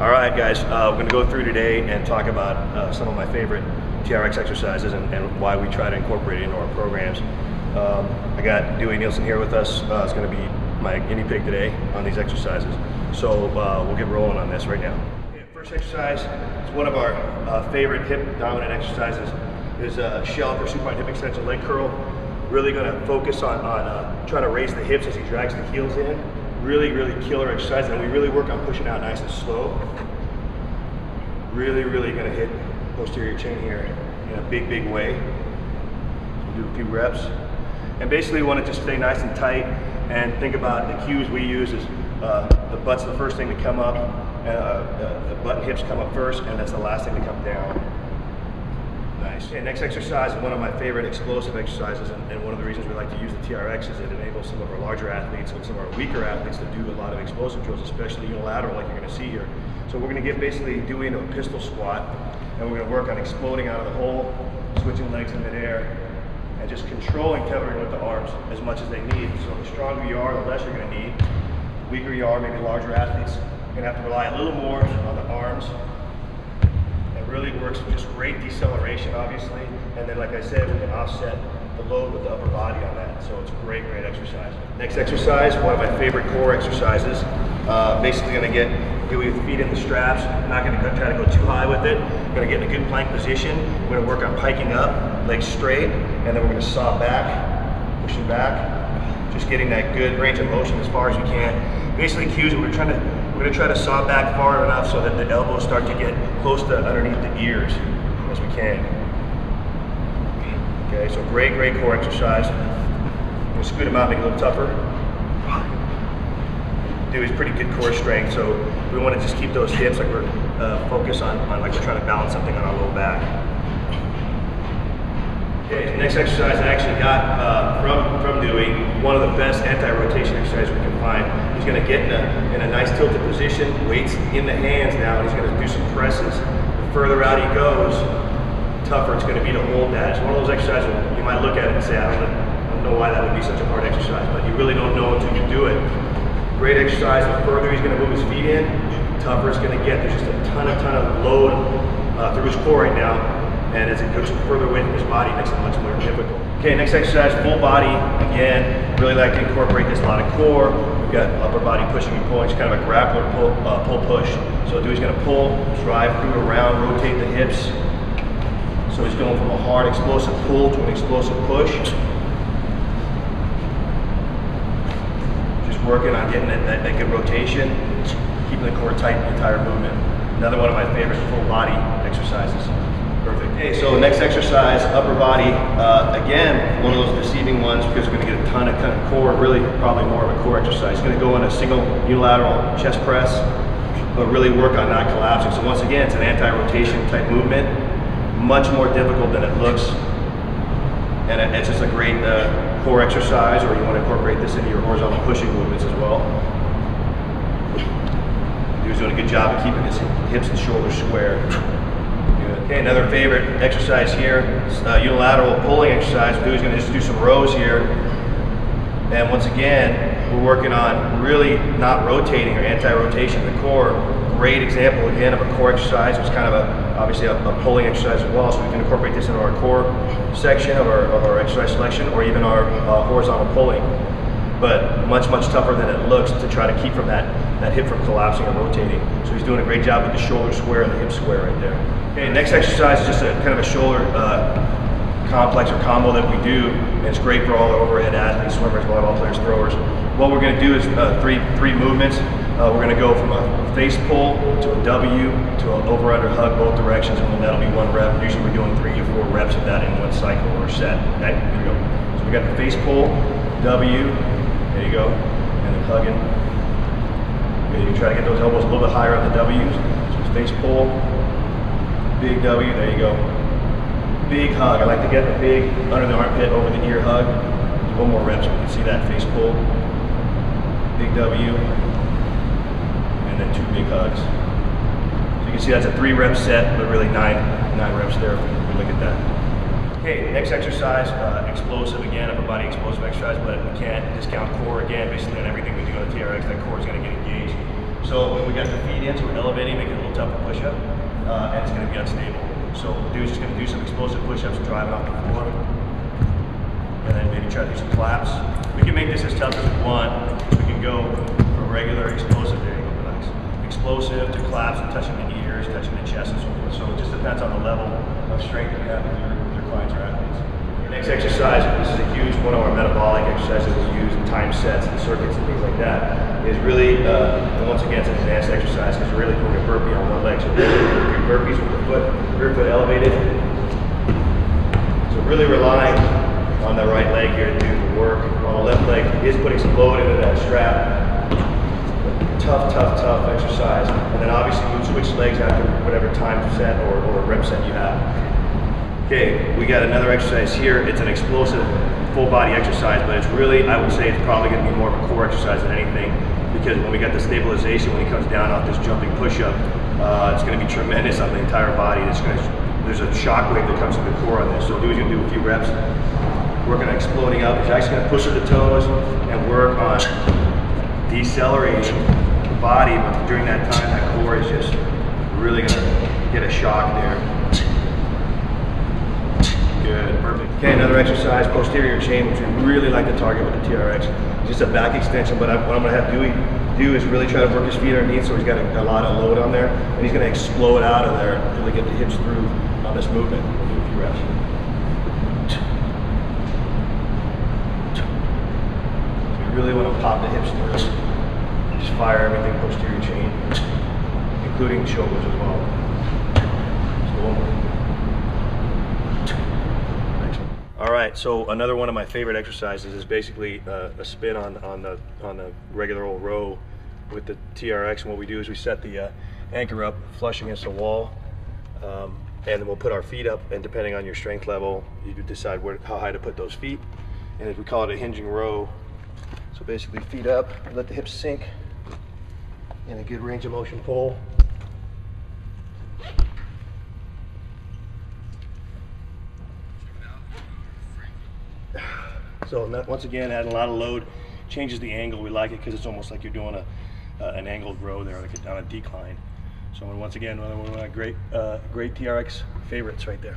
All right, guys, we're going to go through today and talk about some of my favorite TRX exercises and why we try to incorporate it into our programs. I got Dewey Nielsen here with us. It's going to be my guinea pig today on these exercises. So we'll get rolling on this right now. Okay, first exercise is one of our favorite hip dominant exercises. Is a shelf or supine hip extension leg curl. Really going to focus on trying to raise the hips as he drags the heels in. Really killer exercise, and we really work on pushing out nice and slow. Really going to hit posterior chain here in a big way. So we'll do a few reps. And basically want to just stay nice and tight and think about the cues we use is the butt's the first thing to come up, and the butt and hips come up first, and that's the last thing to come down. Nice. Okay, next exercise is one of my favorite explosive exercises, and one of the reasons we like to use the TRX is it enables some of our larger athletes and some of our weaker athletes to do a lot of explosive drills, especially unilateral like you're going to see here. So we're going to get basically Dewey into a pistol squat, and we're going to work on exploding out of the hole, switching legs in midair, and just controlling tethering with the arms as much as they need. So the stronger you are, the less you're going to need. The weaker you are, maybe larger athletes, you're going to have to rely a little more on the arms. Really works with just great deceleration, obviously, and then like I said, we can offset the load with the upper body on that, so it's a great exercise. Next exercise, one of my favorite core exercises. Basically going to get Dewey with feet in the straps, not going to try to go too high with it. Going to get in a good plank position. We're going to work on piking up, legs straight, and then we're going to saw back, pushing back, just getting that good range of motion as far as we can. Basically cues, we're going to try to saw back far enough so that the elbows start to get close to underneath the ears as we can. Okay, so great core exercise. I'm going to scoot him out, make it a little tougher. Dewey's pretty good core strength, so we want to just keep those hips like we're focused on like we're trying to balance something on our low back. Okay, next exercise I actually got from Dewey, one of the best anti-rotation exercises we can find. He's going to get in a nice tilted position, weights in the hands now, and he's going to do some presses. The further out he goes, the tougher it's going to be to hold that. It's one of those exercises where you might look at it and say, I don't know why that would be such a hard exercise, but you really don't know until you do it. Great exercise. The further he's going to move his feet in, the tougher it's going to get. There's just a ton of load through his core right now. And as it goes further away from his body, it makes it much more difficult. Okay, next exercise, full body. Again, really like to incorporate this, a lot of core. We've got upper body pushing and pulling. It's kind of a grappler pull-push. So Dewey's going to pull, drive through, around, rotate the hips. So he's going from a hard explosive pull to an explosive push. Just working on getting that good rotation, keeping the core tight the entire movement. Another one of my favorite full body exercises. Perfect. Okay, so the next exercise, upper body. Again, one of those deceiving ones because we're going to get a ton of core, really probably more of a core exercise. It's going to go in a single unilateral chest press, but really work on not collapsing. So once again, it's an anti-rotation type movement, much more difficult than it looks. And it's just a great core exercise, or you want to incorporate this into your horizontal pushing movements as well. He was doing a good job of keeping his hips and shoulders square. Okay, another favorite exercise here is unilateral pulling exercise. Dewey's going to just do some rows here. And once again, we're working on really not rotating or anti-rotation of the core. Great example again of a core exercise. It's kind of obviously a pulling exercise as well, so we can incorporate this into our core section of our exercise selection, or even our horizontal pulling. But much tougher than it looks to try to keep from that hip from collapsing or rotating. So he's doing a great job with the shoulder square and the hip square right there. Okay, next exercise is just a kind of a shoulder complex or combo that we do, and it's great for all the overhead athletes, swimmers, volleyball players, throwers. What we're going to do is three movements. We're going to go from a face pull to a W to an over-under hug both directions, and then that'll be one rep. Usually we're doing 3 to 4 reps of that in one cycle or set. Okay, here we go. So we got the face pull, W, there you go, and then hugging. Okay, you can try to get those elbows a little bit higher on the W's. So it's face pull, big W, there you go. Big hug. I like to get the big under the armpit, over the ear hug. Do 1 more rep so we can see that face pull. Big W. And then 2 big hugs. So you can see that's a 3 rep set, but really 9 reps there if we look at that. Okay, next exercise, explosive again, upper body explosive exercise, but we can't discount core again. Basically on everything we do on the TRX, that core is going to get engaged. So when we got the feet in, so we're elevating, making it a little tougher push up, and it's going to be unstable. So dude's just going to do some explosive push-ups, driving off the floor, and then maybe try to do some claps. We can make this as tough as we want. We can go from regular explosive, there you go, relax, explosive to claps and touching the ears, touching the chest, and so forth. So it just depends on the level of strength that you have with your clients or athletes. Next exercise, this is a huge one of our metabolic exercises we use in time sets and circuits and things like that, is really, and once again, it's an advanced exercise because we're really doing a burpee on one leg. So we're doing burpees with the rear foot elevated. So really relying on the right leg here to do the work. On the left leg is putting some load into that strap. Tough, tough, tough exercise. And then obviously you switch legs after whatever time set or rep set you have. Okay, we got another exercise here. It's an explosive full body exercise, but it's really, I would say it's probably going to be more of a core exercise than anything, because when we got the stabilization, when he comes down off this jumping push-up, it's going to be tremendous on the entire body. There's a shock wave that comes from the core on this. So dude's going to do a few reps, working on exploding up. He's actually going to push with the toes and work on decelerating the body, but during that time, that core is just really going to get a shock there. Good, perfect. Okay, another exercise, posterior chain, which we really like to target with the TRX. Just a back extension, but what I'm going to have Dewey do is really try to work his feet underneath, so he's got a lot of load on there, and he's going to explode out of there, really get the hips through on this movement. We'll do a few reps. So we really want to pop the hips through. Just fire everything posterior chain, including shoulders as well. So one more. All right, so another one of my favorite exercises is basically a spin on the regular old row with the TRX. And what we do is we set the anchor up flush against the wall, and then we'll put our feet up, and depending on your strength level, you can decide how high to put those feet. And we call it a hinging row. So basically feet up, let the hips sink in a good range of motion pull. So once again, adding a lot of load, changes the angle. We like it because it's almost like you're doing an angled row there, like on a decline. So once again, one of my great TRX favorites right there.